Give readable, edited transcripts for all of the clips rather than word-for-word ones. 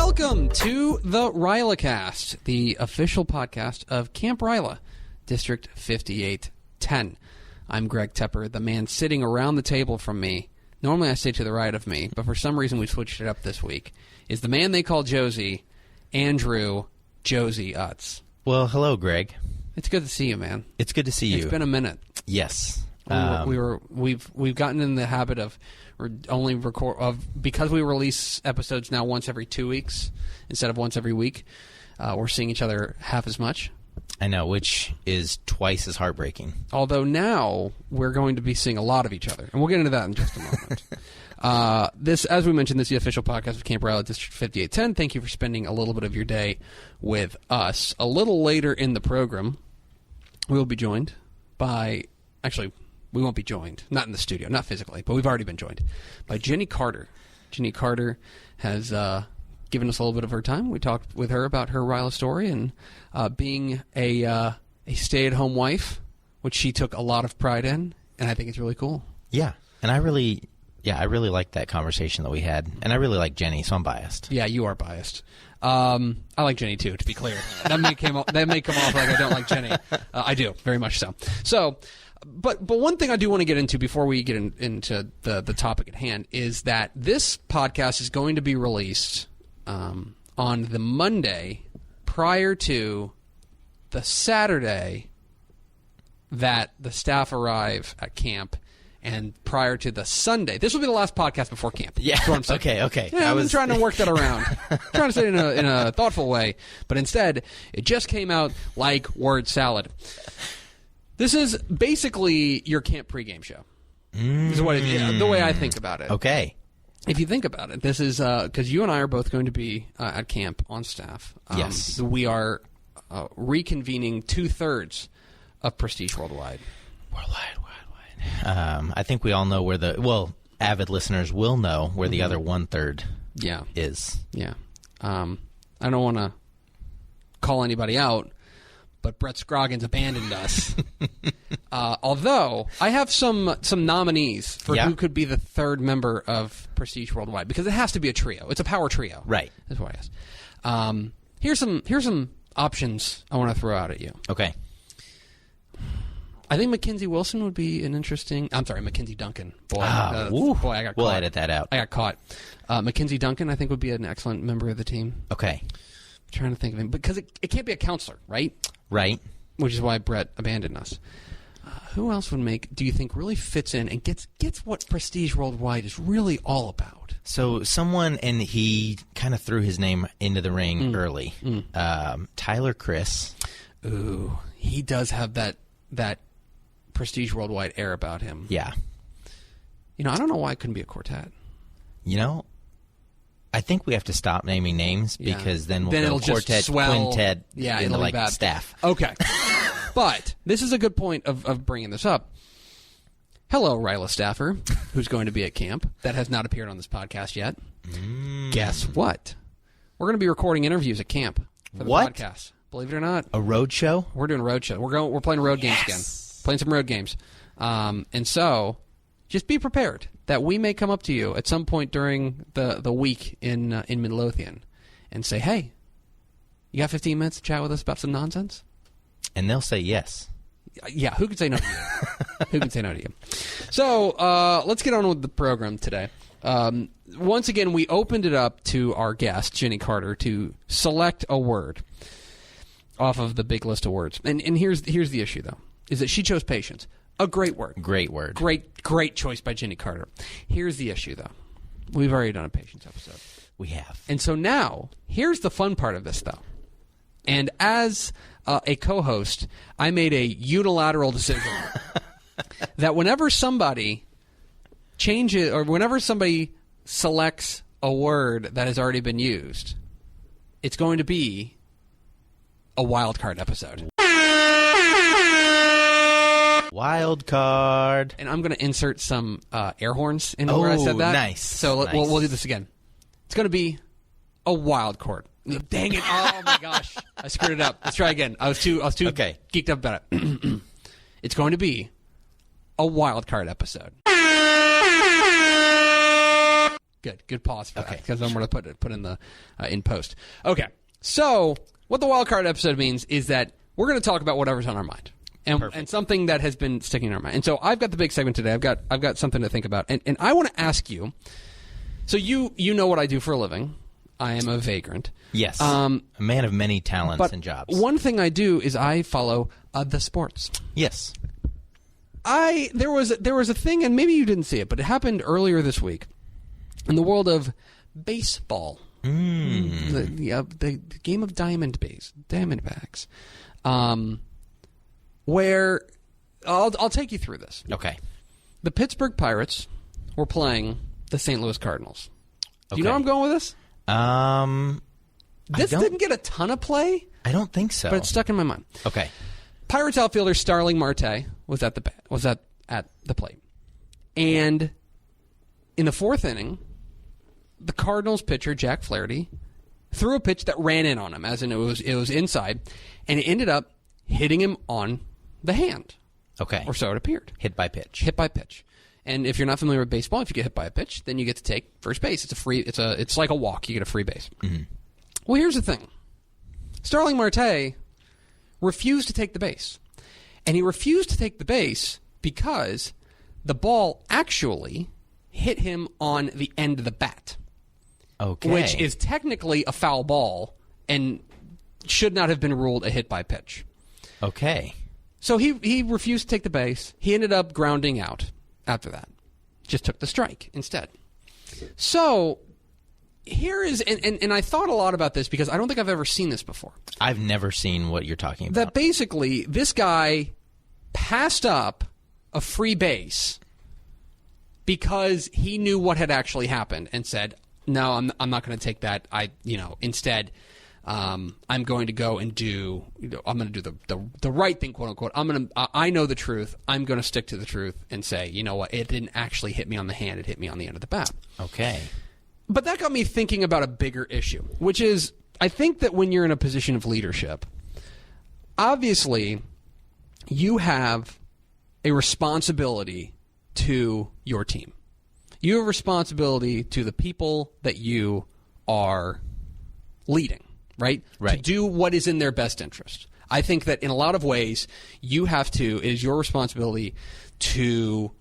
Welcome to the RYLACast, the official podcast of Camp RYLA, District 5810. I'm Greg Tepper, the man sitting around the table from me. Normally I stay to the right of me, but for some reason we switched it up this week. Is the man they call Josey, Andrew Josey Utz. Well, hello, Greg. It's good to see you, man. It's good to see you. It's been a minute. Yes. We've gotten in the habit of only because we release episodes now once every 2 weeks instead of once every week. We're seeing each other half as much. I know, which is twice as heartbreaking. Although now we're going to be seeing a lot of each other, and we'll get into that in just a moment. This, as we mentioned, this is the official podcast of Camp RYLA District 5810. Thank you for spending a little bit of your day with us. A little later in the program, we will be joined by, actually, we won't be joined, not in the studio, not physically, but we've already been joined by Jenny Carter. Jenny Carter has given us a little bit of her time. We talked with her about her RYLA story and being a stay-at-home wife, which she took a lot of pride in, and I think it's really cool. Yeah, and I really liked that conversation that we had, and I really like Jenny, so I'm biased. Yeah, you are biased. I like Jenny too, to be clear. That may come off like I don't like Jenny. I do, very much so. So, but one thing I do want to get into before we get into the topic at hand is that this podcast is going to be released on the Monday prior to the Saturday that the staff arrive at camp, and prior to the Sunday. This will be the last podcast before camp. Yeah. That's what I'm saying. Okay. Yeah, I'm trying to work that around. Trying to say it in a thoughtful way, but instead, it just came out like word salad. This is basically your camp pregame show. This is what the way I think about it. Okay. If you think about it, this is because you and I are both going to be at camp on staff. Yes. We are reconvening 2/3 of Prestige Worldwide. I think we all know where avid listeners will know where the other 1/3 is. Yeah. I don't want to call anybody out, but Brett Scroggins abandoned us. Although I have some nominees for who could be the third member of Prestige Worldwide, because it has to be a trio. It's a power trio. Right. That's what I asked. Here's some options I want to throw out at you. Okay. I think Mackenzie Wilson would be an interesting... I'm sorry, Mackenzie Duncan. Boy, I got caught. We'll edit that out. I got caught. Mackenzie Duncan, I think, would be an excellent member of the team. Okay. I'm trying to think of him. Because it can't be a counselor, right? Right. Which is why Brett abandoned us. Who else do you think really fits in and gets what Prestige Worldwide is really all about? So someone, and he kind of threw his name into the ring early. Tyler Chris. Ooh, he does have that Prestige Worldwide air about him. Yeah. I don't know why it couldn't be a quartet. I think we have to stop naming names because then we'll go quartet, quintet, it'll be bad. Staff. Okay. But this is a good point of bringing this up. Hello, RYLA staffer, who's going to be at camp that has not appeared on this podcast yet. Guess what? We're going to be recording interviews at camp for the podcast. Believe it or not. A road show? We're doing a road show. We're playing road games again. Playing some road games. And so just be prepared that we may come up to you at some point during the week in Midlothian and say, hey, you got 15 minutes to chat with us about some nonsense? And they'll say yes. Yeah, who can say no to you? Who can say no to you? So let's get on with the program today. Once again, we opened it up to our guest, Jenny Carter, to select a word off of the big list of words. And here's the issue, though, is that she chose patience. A great word. Great word. Great choice by Jenny Carter. Here's the issue, though. We've already done a patience episode. We have. And so now, here's the fun part of this, though. And as a co-host, I made a unilateral decision that whenever somebody changes or whenever somebody selects a word that has already been used, it's going to be a wild card episode. Wild card. And I'm going to insert some air horns into where I said that. Nice. So we'll do this again. It's going to be a wild card. Dang it. Oh, my gosh. I screwed it up. Let's try again. I was too geeked up about it. It's going to be a wild card episode. Good pause for that, because I'm going to put in the in post. Okay, so what the wildcard episode means is that we're going to talk about whatever's on our mind. And something that has been sticking in our mind. And so I've got the big segment today. I've got something to think about. And I want to ask you, so you know what I do for a living. I am a vagrant. Yes. A man of many talents and jobs. One thing I do is I follow the sports. Yes. There was a thing, and maybe you didn't see it, but it happened earlier this week in the world of baseball. The game of Diamondbacks. Where I'll take you through this. Okay. The Pittsburgh Pirates were playing the St. Louis Cardinals. Do you Okay. know where I'm going with this? This didn't get a ton of play. I don't think so. But it's stuck in my mind. Okay. Pirates outfielder Starling Marte was at the plate. And in the fourth inning, the Cardinals pitcher Jack Flaherty threw a pitch that ran in on him, as in it was inside, and it ended up hitting him on the hand. Okay. Or so it appeared. Hit by pitch. Hit by pitch. And if you're not familiar with baseball, if you get hit by a pitch, then you get to take first base. It's like a walk. You get a free base. Mm-hmm. Well, here's the thing. Starling Marte refused to take the base. And he refused to take the base because the ball actually hit him on the end of the bat. Okay. Which is technically a foul ball and should not have been ruled a hit by pitch. Okay. So he refused to take the base. He ended up grounding out after that. Just took the strike instead. So here is, and I thought a lot about this because I don't think I've ever seen this before. I've never seen what you're talking about. That basically this guy passed up a free base because he knew what had actually happened and said, no, I'm not going to take that. Instead, I'm going to go and I'm going to do the right thing, quote unquote. I know the truth. I'm going to stick to the truth and say, you know what? It didn't actually hit me on the hand. It hit me on the end of the bat. Okay. But that got me thinking about a bigger issue, which is I think that when you're in a position of leadership, obviously you have a responsibility to your team. You have a responsibility to the people that you are leading, right? To do what is in their best interest. I think that in a lot of ways, it is your responsibility to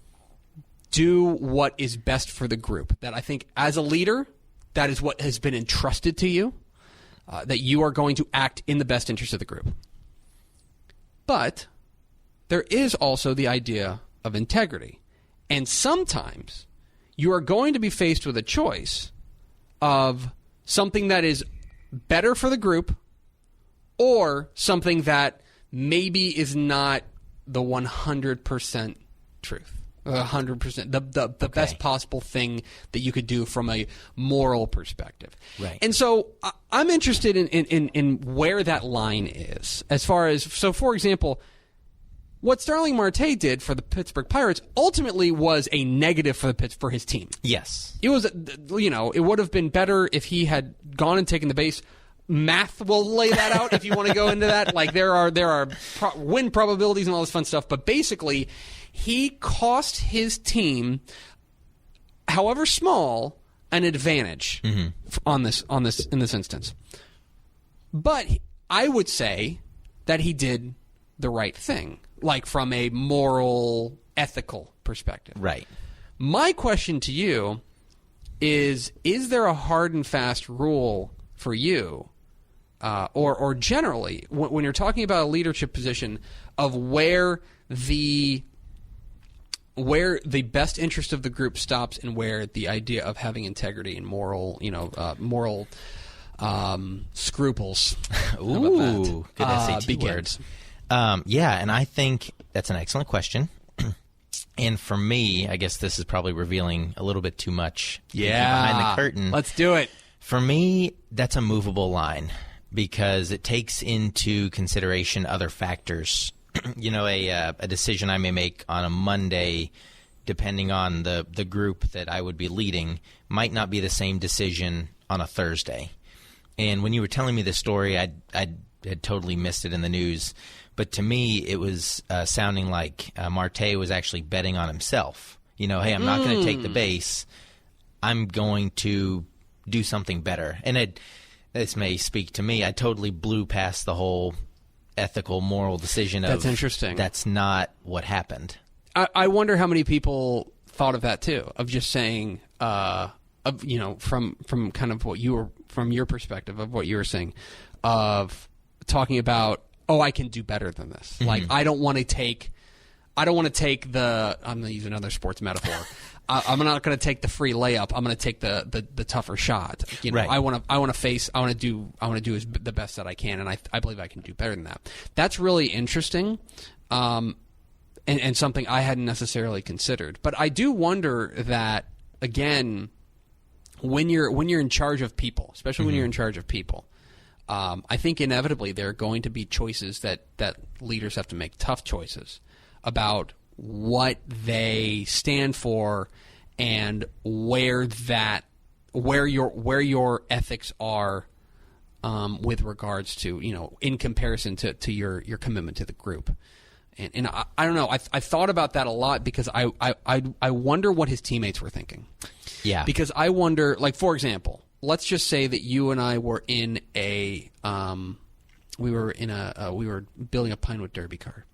do what is best for the group. That I think as a leader, that is what has been entrusted to you, that you are going to act in the best interest of the group. But there is also the idea of integrity. And sometimes you are going to be faced with a choice of something that is better for the group or something that maybe is not the 100% truth. 100%. The best possible thing that you could do from a moral perspective. Right. And so I'm interested in where that line is. As far as, so for example, what Starling Marte did for the Pittsburgh Pirates ultimately was a negative for his team. Yes. It was, it would have been better if he had gone and taken the base. Math will lay that out if you want to go into that. Like there are win probabilities and all this fun stuff, but basically he cost his team, however small, an advantage in this instance. But I would say that he did the right thing, like from a moral, ethical perspective. Right. My question to you is there a hard and fast rule for you, or generally, when you're talking about a leadership position, of where the best interest of the group stops and where the idea of having integrity and moral scruples Ooh, good SAT begins? Yeah, and I think that's an excellent question. And for me, I guess this is probably revealing a little bit too much behind the curtain. Let's do it. For me, that's a movable line because it takes into consideration other factors. A decision I may make on a Monday, depending on the group that I would be leading, might not be the same decision on a Thursday. And when you were telling me this story, I had totally missed it in the news. But to me, it was sounding like Marte was actually betting on himself. Hey, I'm not going to take the base. I'm going to do something better. And this may speak to me. I totally blew past the whole ethical, moral decision of That's interesting. That's not what happened. I wonder how many people thought of that too, of just saying, from kind of what you were, from your perspective of what you were saying, of talking about, I can do better than this. Mm-hmm. Like, I don't want to take the, I'm going to use another sports metaphor. I'm not going to take the free layup. I'm going to take the tougher shot. Right. I want to do the best that I can, and I believe I can do better than that. That's really interesting, and something I hadn't necessarily considered. But I do wonder that, again, when you're in charge of people, especially when you're in charge of people, I think inevitably there are going to be choices that leaders have to make, tough choices about what they stand for and where your ethics are with regards to, in comparison to your commitment to the group. And I don't know. I thought about that a lot because I wonder what his teammates were thinking. Yeah. Because I wonder, like, for example, let's just say that you and I were in we were building a Pinewood Derby car.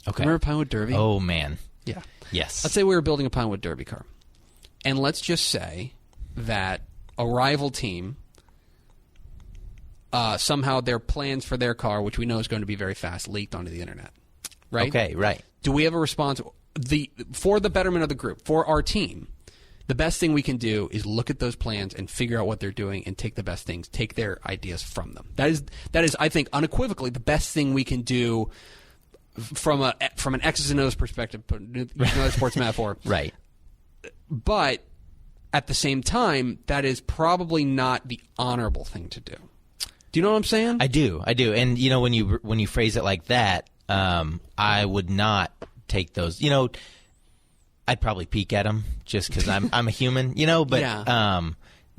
Okay. Remember Pinewood Derby? Oh, man. Yeah. Yes. Let's say we were building a Pinewood Derby car. And let's just say that a rival team, somehow their plans for their car, which we know is going to be very fast, leaked onto the internet. Right? Okay, right. Do we have a response? For the betterment of the group, for our team, the best thing we can do is look at those plans and figure out what they're doing and take the best things, take their ideas from them. That is, I think, unequivocally the best thing we can do from an X's and O's perspective, another sports metaphor. Right. But at the same time, that is probably not the honorable thing to do. Do you know what I'm saying? I do. And when you phrase it like that, I would not take those. I'd probably peek at them just because I'm a human. But yeah.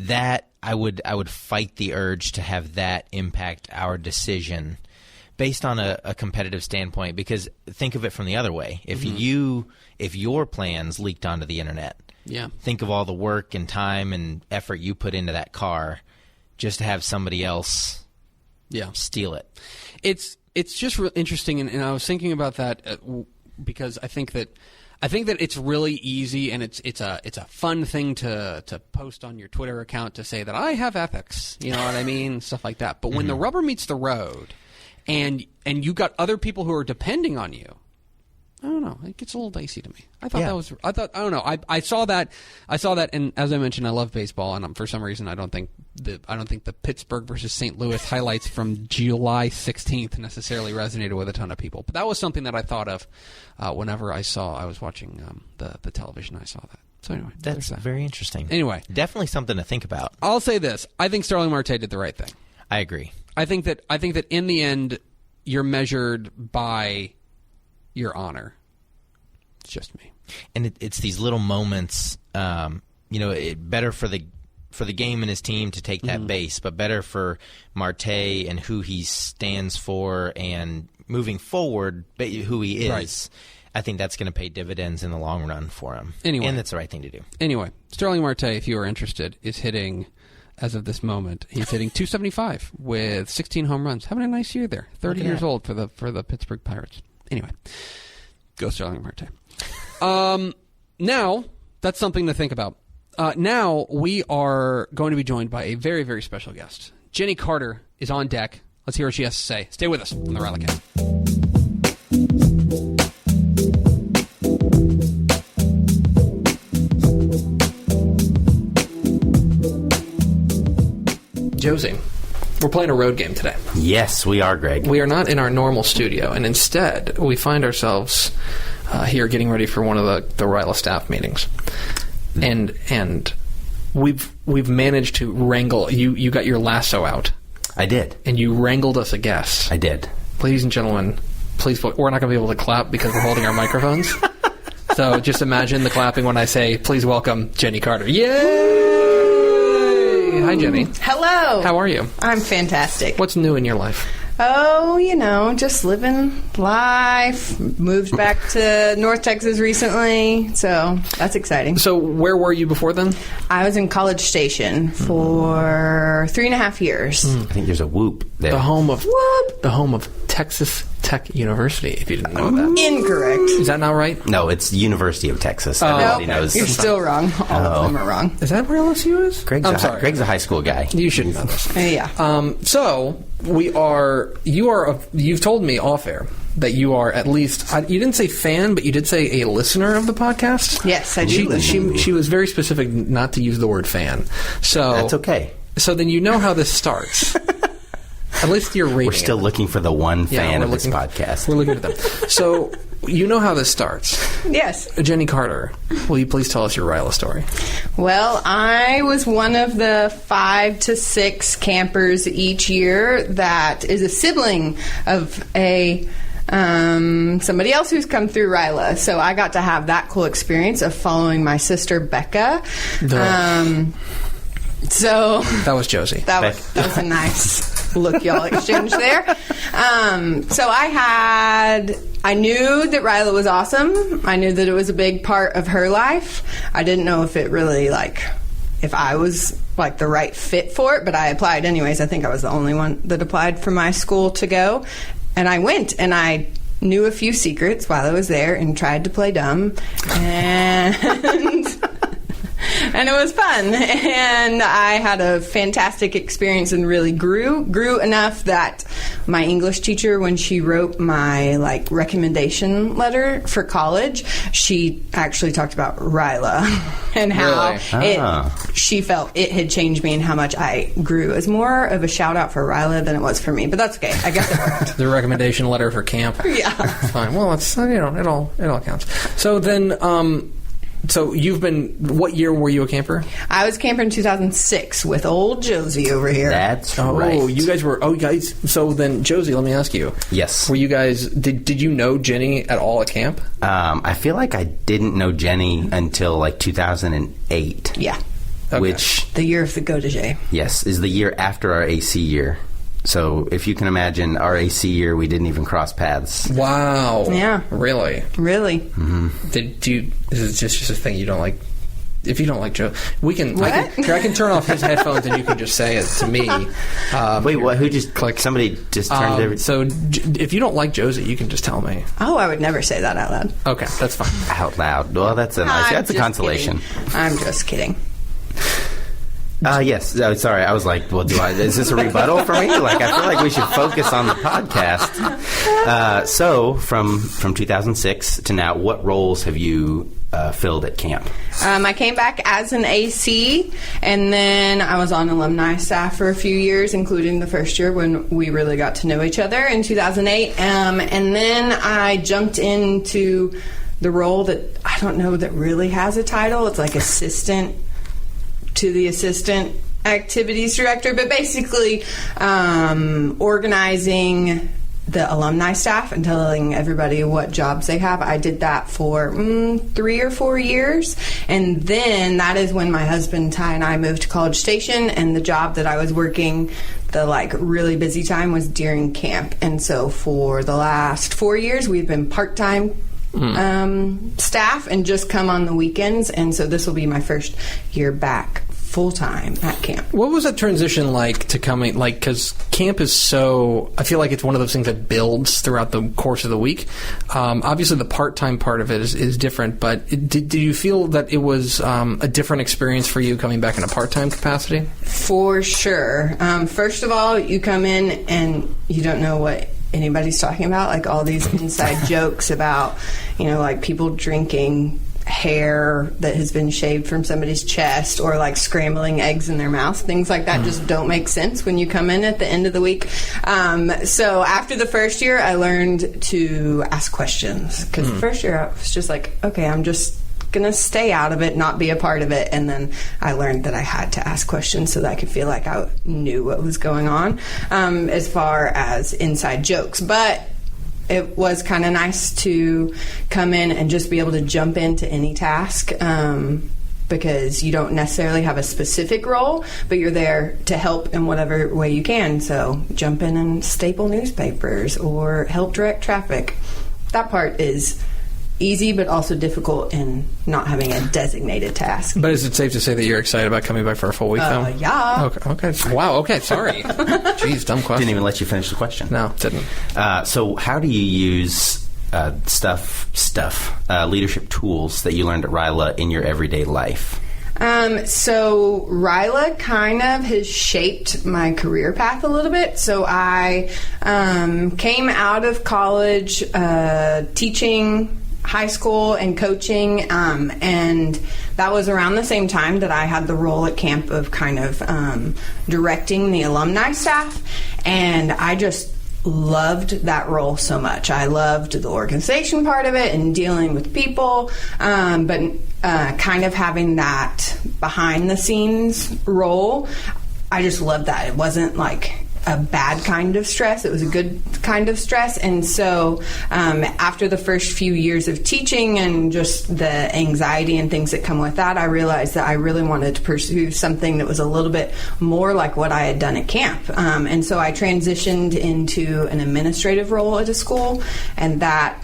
That I would fight the urge to have that impact our decision based on a competitive standpoint, because think of it from the other way. If your plans leaked onto the internet, yeah, think of all the work and time and effort you put into that car just to have somebody else steal it. It's just real interesting, and I was thinking about that because I think that it's really easy, and it's a fun thing to post on your Twitter account to say that I have ethics, you know what I mean, stuff like that. But when the rubber meets the road, and you got other people who are depending on you, I don't know, it gets a little dicey to me. I don't know, and as I mentioned, I love baseball, and for some reason I don't think the Pittsburgh versus St. Louis highlights from July 16th necessarily resonated with a ton of people. But that was something that I thought of whenever I was watching the television. I saw that. So anyway, that's very interesting. Anyway, definitely something to think about. I'll say this: I think Starling Marte did the right thing. I agree. I think that in the end, you're measured by your honor. It's just me. And it's these little moments, better for the game and his team to take that base, but better for Marte and who he stands for and moving forward, who he is. Right. I think that's going to pay dividends in the long run for him. Anyway, and that's the right thing to do. Anyway, Starling Marte, if you are interested, is hitting, as of this moment, he's hitting .275 with 16 home runs. Having a nice year there. 30 years old for the Pittsburgh Pirates. Anyway, go Starling Marte. Now, that's something to think about. Now, we are going to be joined by a very, very special guest. Jenny Carter is on deck. Let's hear what she has to say. Stay with us on the RYLACast. Josey, we're playing a road game today. Yes, we are, Greg. We are not in our normal studio, and instead, we find ourselves here getting ready for one of the RYLA staff meetings. And we've managed to wrangle. You got your lasso out. I did. And you wrangled us a guest. I did. Ladies and gentlemen, please. We're not going to be able to clap because we're holding our microphones. So just imagine the clapping when I say, "Please welcome Jenny Carter." Yay! Hi, Jenny. Hello. How are you? I'm fantastic. What's new in your life? Oh, just living life. Moved back to North Texas recently, so that's exciting. So where were you before then? I was in College Station for 3.5 years. I think there's a whoop there. The home of Texas Tech University, if you didn't know that. Incorrect. Is that not right? No, it's University of Texas. Everybody knows. You're still wrong. All of them are wrong. Is that where LSU is? I'm sorry. Greg's a high school guy. You should know this. Yeah. So you've told me off air that you are at least, you didn't say fan, but you did say a listener of the podcast. Yes, I do. She was very specific not to use the word fan. So That's okay. So then you know how this starts. At least you're rating We're still looking for the one fan of this podcast. We're looking at them. So you know how this starts. Yes. Jenny Carter, will you please tell us your RYLA story? Well, I was one of the 5 to 6 campers each year that is a sibling of a somebody else who's come through RYLA. So I got to have that cool experience of following my sister Becca. So that was Josey. That was a nice look y'all exchanged there. So I knew that RYLA was awesome. I knew that it was a big part of her life. I didn't know if it really if I was the right fit for it, but I applied anyways. I think I was the only one that applied for my school to go. And I went, and I knew a few secrets while I was there and tried to play dumb. And it was fun, and I had a fantastic experience and really grew enough that my English teacher, when she wrote my recommendation letter for college, she actually talked about RYLA and how she felt it had changed me and how much I grew. As more of a shout out for RYLA than it was for me, but that's okay. I guess it worked. The recommendation letter for camp. Yeah, fine. Well, it's it all counts. So then. So you've been, what year were you a camper? I was camper in 2006 with old Josey over here. That's right. Oh, you guys were, so then Josey, let me ask you. Yes. Were you guys, did you know Jenny at all at camp? I feel like I didn't know Jenny until 2008. Yeah. Okay. Which... The year of the Go to J. Yes, is the year after our AC year. So if you can imagine our AC year, we didn't even cross paths. Wow. Yeah. Really? Really. Mm-hmm. Is it just a thing you don't like? If you don't like Joe, we can. What? I can turn off his headphones and you can just say it to me. Wait, what? Who just clicked? Somebody just turned everything. So if you don't like Josey, you can just tell me. Oh, I would never say that out loud. Okay, that's fine. Out loud. Well, that's a consolation. Kidding. I'm just kidding. Yes. Sorry. I was like, well, is this a rebuttal for me? I feel like we should focus on the podcast. So from 2006 to now, what roles have you filled at camp? I came back as an AC, and then I was on alumni staff for a few years, including the first year when we really got to know each other in 2008. And then I jumped into the role that I don't know that really has a title. It's assistant to the assistant activities director, but basically organizing the alumni staff and telling everybody what jobs they have. I did that for 3 or 4 years, and then that is when my husband Ty and I moved to College Station, and the job that I was working the really busy time was during camp. And so for the last 4 years we've been part-time staff and just come on the weekends, and so this will be my first year back full-time at camp. What was that transition like to coming, because camp is so, I feel like it's one of those things that builds throughout the course of the week. Obviously the part-time part of it is different, but did you feel that it was a different experience for you coming back in a part-time capacity? For sure. First of all, you come in and you don't know what anybody's talking about, all these inside jokes about, people drinking hair that has been shaved from somebody's chest, or scrambling eggs in their mouth. Things like that just don't make sense when you come in at the end of the week. So after the first year, I learned to ask questions, because the first year I was just okay, I'm just gonna stay out of it, not be a part of it. And then I learned that I had to ask questions so that I could feel like I knew what was going on, as far as inside jokes. But it was kind of nice to come in and just be able to jump into any task. because you don't necessarily have a specific role, but you're there to help in whatever way you can. So jump in and staple newspapers or help direct traffic. That part is easy, but also difficult in not having a designated task. But is it safe to say that you're excited about coming back for a full week, though? Yeah. Okay. Wow, okay, sorry. Jeez, dumb question. Didn't even let you finish the question. No, didn't. So how do you use leadership tools that you learned at RYLA in your everyday life? So RYLA kind of has shaped my career path a little bit. So I came out of college teaching high school and coaching, and that was around the same time that I had the role at camp of kind of directing the alumni staff, and I just loved that role so much. I loved the organization part of it and dealing with people, but kind of having that behind the scenes role, I just loved that. It wasn't like a bad kind of stress. It was a good kind of stress. And so after the first few years of teaching and just the anxiety and things that come with that, I realized that I really wanted to pursue something that was a little bit more like what I had done at camp. And so I transitioned into an administrative role at a school, and that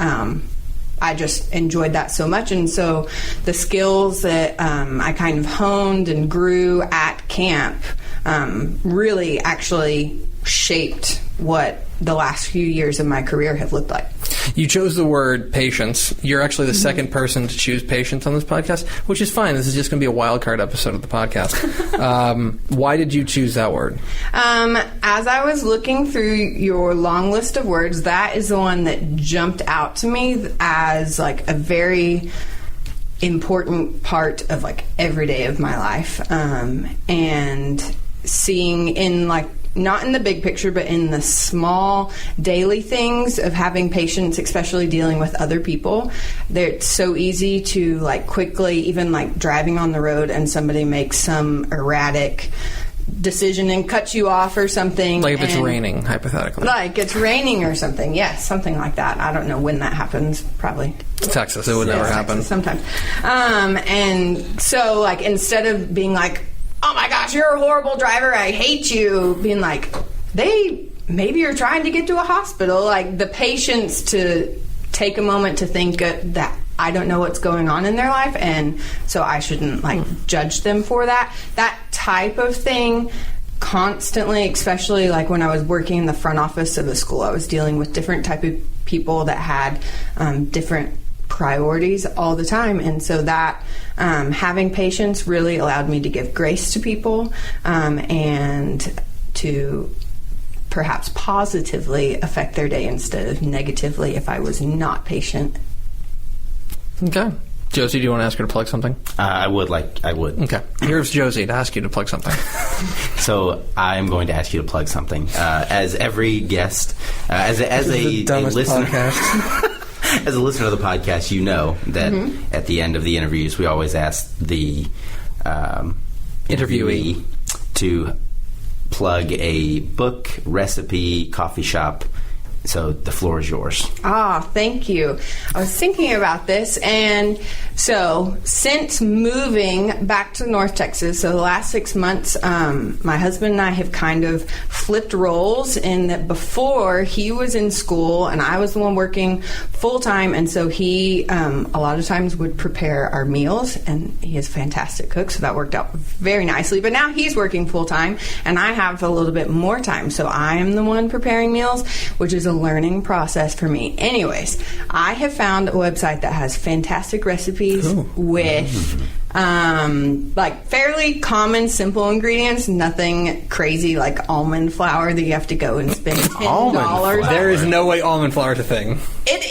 I just enjoyed that so much. And so the skills that I kind of honed and grew at camp really actually shaped what the last few years of my career have looked like. You chose the word patience. You're actually the second person to choose patience on this podcast, which is fine. This is just going to be a wild card episode of the podcast. Why did you choose that word? As I was looking through your long list of words, that is the one that jumped out to me as like a very important part of like every day of my life, and seeing in like not in the big picture, but in the small daily things of having patience, especially dealing with other people. It's so easy to like quickly, even like driving on the road and somebody makes some erratic decision and cuts you off or something. Like if it's raining, hypothetically. Like it's raining or something. Yes, something like that. I don't know when that happens. Probably Texas. It would never happen. Sometimes. And so like instead of being like, oh my gosh, you're a horrible driver, I hate you, being like, maybe you're trying to get to a hospital, like the patience to take a moment to think that I don't know what's going on in their life, and so I shouldn't like judge them for that type of thing constantly, especially like when I was working in the front office of a school. I was dealing with different type of people that had different priorities all the time, and so that having patience really allowed me to give grace to people, and to perhaps positively affect their day instead of negatively if I was not patient. Okay. Josey, do you want to ask her to plug something? I would. Okay. Here's Josey to ask you to plug something. So I'm going to ask you to plug something. As every guest, as a listener, podcast. As a listener of the podcast, you know that at the end of the interviews, we always ask the interviewee to plug a book, recipe, coffee shop. So the floor is yours. Thank you. I was thinking about this, and so since moving back to North Texas, so the last 6 months, my husband and I have kind of flipped roles in that before he was in school and I was the one working full-time, and so he a lot of times would prepare our meals, and he is a fantastic cook, so that worked out very nicely. But now he's working full-time and I have a little bit more time, so I am the one preparing meals, which is a learning process for me. Anyways, I have found a website that has fantastic recipes with like fairly common, simple ingredients, nothing crazy like almond flour that you have to go and spend $10. There is no way almond flour is a thing. It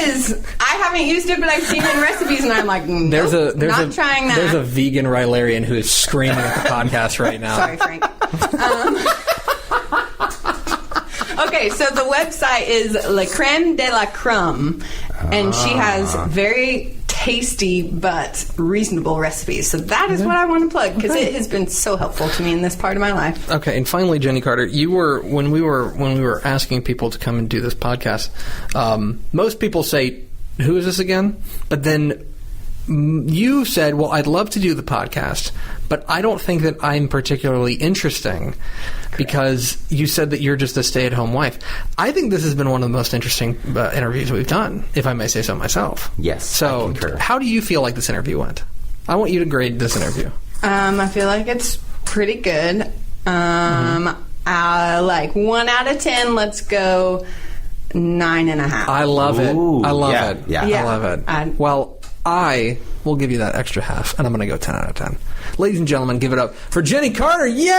is. I haven't used it, but I've seen it in recipes, and I'm like, nope, not trying that. There's a vegan RYLArian who is screaming at the podcast right now. Sorry, Frank. Okay, so the website is La Crème de la Crème, and she has very tasty but reasonable recipes. So that is what I want to plug, because it has been so helpful to me in this part of my life. Okay, and finally, Jenny Carter, you were when we were asking people to come and do this podcast, most people say, "Who is this again?" But then you said, well, I'd love to do the podcast, but I don't think that I'm particularly interesting because you said that you're just a stay-at-home wife. I think this has been one of the most interesting interviews we've done, if I may say so myself. Yes, So I concur. how do you feel like this interview went? I want you to grade this interview. I feel like it's pretty good. Like 1 out of 10, let's go 9.5. I love it. Ooh, I love yeah, it. yeah. Yeah. I love it. I- Well, I will give you that extra half, and I'm going to go 10 out of 10. Ladies and gentlemen, give it up for Jenny Carter. Yay!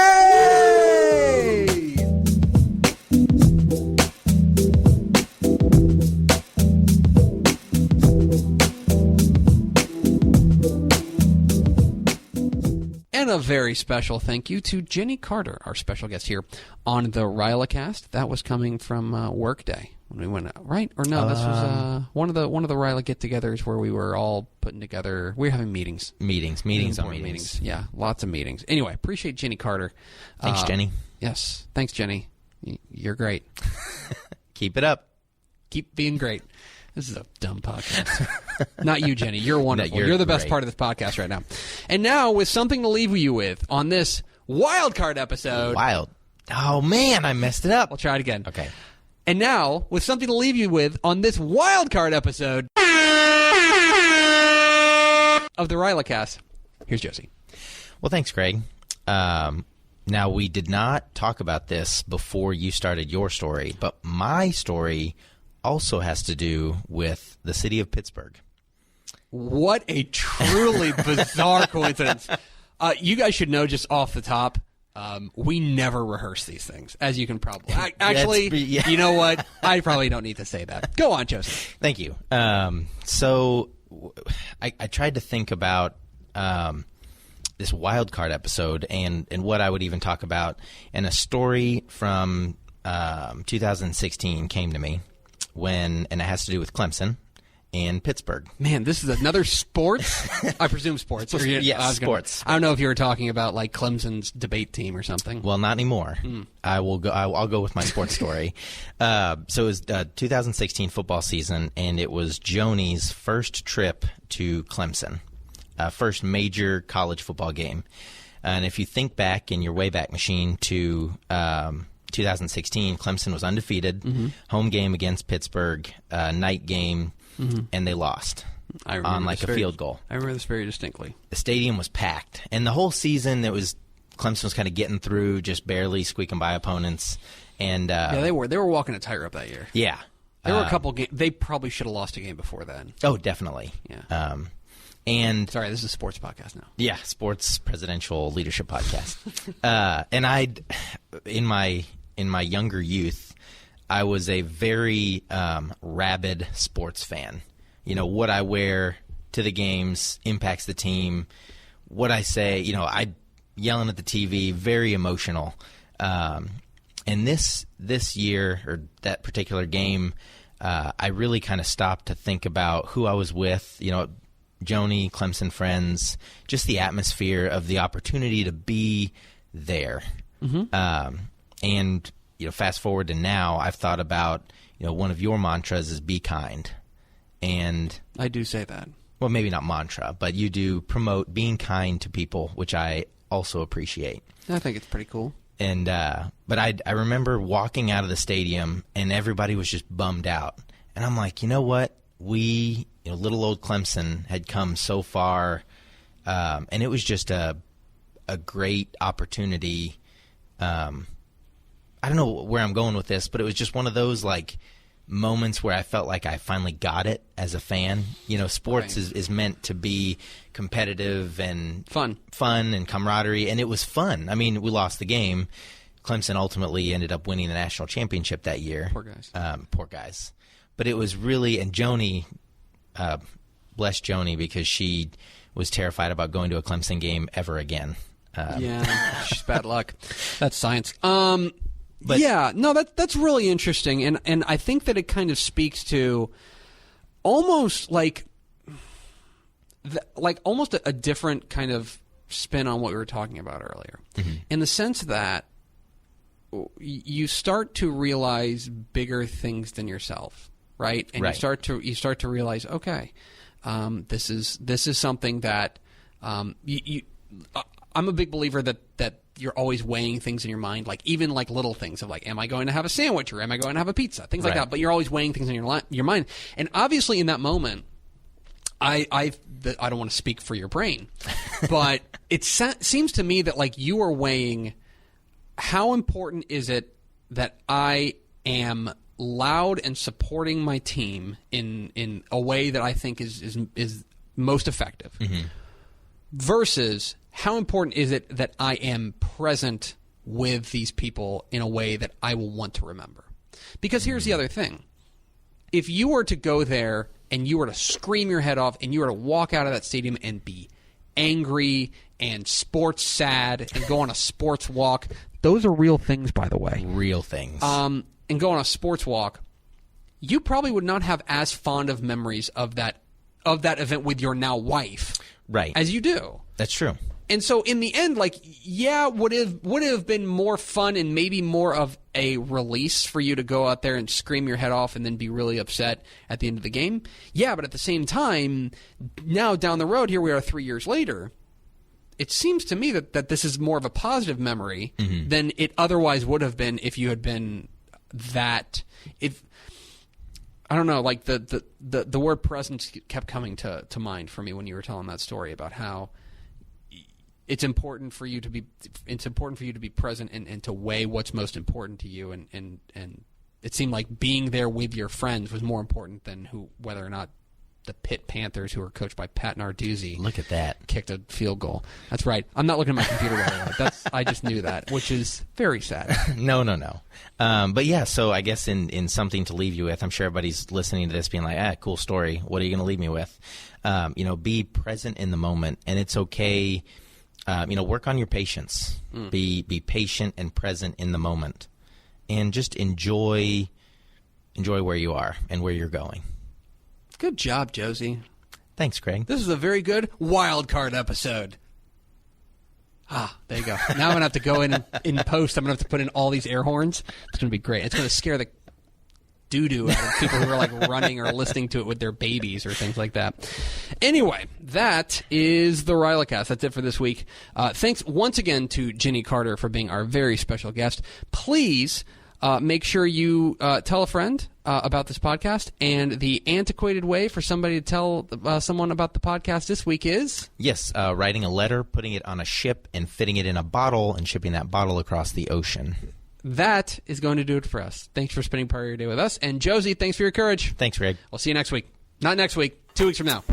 And a very special thank you to Jenny Carter, our special guest here on the RYLAcast. That was coming from Workday when we went out, right? Or no, this was one of the RYLA get-togethers where we were all putting together. We were having meetings. Meetings on Important meetings. Yeah, lots of meetings. Anyway, appreciate Jenny Carter. Thanks, Jenny. Yes, thanks, Jenny. You're great. Keep it up. Keep being great. This is a dumb podcast. Not you, Jenny. You're wonderful. No, you're the best great. part of this podcast right now. And now, with something to leave you with on this wild card episode. Wild. Oh, man, I messed it up. We'll try it again. Okay. And now, with something to leave you with on this wild card episode of the RYLAcast, here's Josey. Well, thanks, Greg. Now, we did not talk about this before you started your story, but my story also has to do with the city of Pittsburgh. What a truly bizarre coincidence. You guys should know just off the top, we never rehearse these things, as you can probably... Actually, yeah. You know what? I probably don't need to say that. Go on, Joseph. Thank you. So I tried to think about this wild card episode and what I would even talk about, and a story from 2016 came to me and it has to do with Clemson and Pittsburgh. Man, this is another sports? I presume sports. Yes, sports. I don't know if you were talking about like Clemson's debate team or something. Well, not anymore. I'll go with my sports story. So it was 2016 football season, and it was Joni's first trip to Clemson, first major college football game. And if you think back in your Wayback Machine to 2016, Clemson was undefeated, home game against Pittsburgh, night game, and they lost I remember on like a field goal. I remember this very distinctly. The stadium was packed, and the whole season Clemson was kind of getting through, just barely squeaking by opponents. And Yeah, they were walking a tightrope that year. yeah, There were a couple games. They probably should have lost a game before then. oh, definitely. Yeah. And Sorry, this is a sports podcast now. yeah, sports presidential leadership podcast. And in my younger youth, I was a very rabid sports fan. You know, what I wear to the games impacts the team. What I say, I yelling at the TV, very emotional. And this year, or that particular game, I really kind of stopped to think about who I was with. Joni, Clemson friends, just the atmosphere of the opportunity to be there. And fast forward to now, I've thought about one of your mantras is be kind, and I do say that. well, maybe not mantra, but you do promote being kind to people, which I also appreciate. I think it's pretty cool. And but I remember walking out of the stadium and everybody was just bummed out, and I'm like, you know what? We, little old Clemson had come so far, and it was just a great opportunity. I don't know where I'm going with this, but it was just one of those like moments where I felt like I finally got it as a fan. Sports Right. is meant to be competitive and Fun and camaraderie, and it was fun. I mean, we lost the game. Clemson ultimately ended up winning the national championship that year. Poor guys. But it was really, and Joni, bless Joni, because she was terrified about going to a Clemson game ever again. Yeah, she's bad luck. That's science. That's really interesting, and I think that it kind of speaks to almost like almost a different kind of spin on what we were talking about earlier, in the sense that you start to realize bigger things than yourself, right? And Right. you start to realize, okay, This is something that I'm a big believer that you're always weighing things in your mind, like even like little things of like, am I going to have a sandwich or am I going to have a pizza? Things like that. But you're always weighing things in your mind. And obviously in that moment, I don't want to speak for your brain, but it seems to me that like you are weighing how important is it that I am loud and supporting my team in a way that I think is most effective, versus how important is it that I am present with these people in a way that I will want to remember? Because here's the other thing. If you were to go there and you were to scream your head off and you were to walk out of that stadium and be angry and sports sad and go on a sports walk, those are real things, by the way. Real things. And go on a sports walk, you probably would not have as fond of memories of that event with your now wife, right, as you do. That's true. And so in the end, like, yeah, would have been more fun and maybe more of a release for you to go out there and scream your head off and then be really upset at the end of the game. Yeah, but at the same time, now down the road, here we are 3 years later, it seems to me that this is more of a positive memory than it otherwise would have been if you had been that. If I don't know, like the word presence kept coming to mind for me when you were telling that story about how it's important for you to be present and to weigh what's most important to you, and it seemed like being there with your friends was more important than whether or not the Pitt Panthers, who are coached by Pat Narduzzi, look at that, kicked a field goal. That's right. I'm not looking at my computer right now. I just knew that, which is very sad. No. But yeah, so I guess in something to leave you with, I'm sure everybody's listening to this being like, cool story. What are you going to leave me with? Be present in the moment, and it's okay. Work on your patience. Be patient and present in the moment, and just enjoy where you are and where you're going. Good job, Josey. Thanks, Craig. This is a very good wild card episode. There you go. Now I'm going to have to go in post. I'm going to have to put in all these air horns. It's going to be great. It's going to scare the doo-doo out of people who are like running or listening to it with their babies or things like that. Anyway, that is the RYLACast. That's it for this week. Thanks once again to Ginny Carter for being our very special guest. Please make sure you tell a friend about this podcast. And the antiquated way for somebody to tell someone about the podcast this week is? Yes, writing a letter, putting it on a ship, and fitting it in a bottle and shipping that bottle across the ocean. That is going to do it for us. Thanks for spending part of your day with us. And Josey, thanks for your courage. Thanks, Greg. We'll see you next week. Not next week. 2 weeks from now.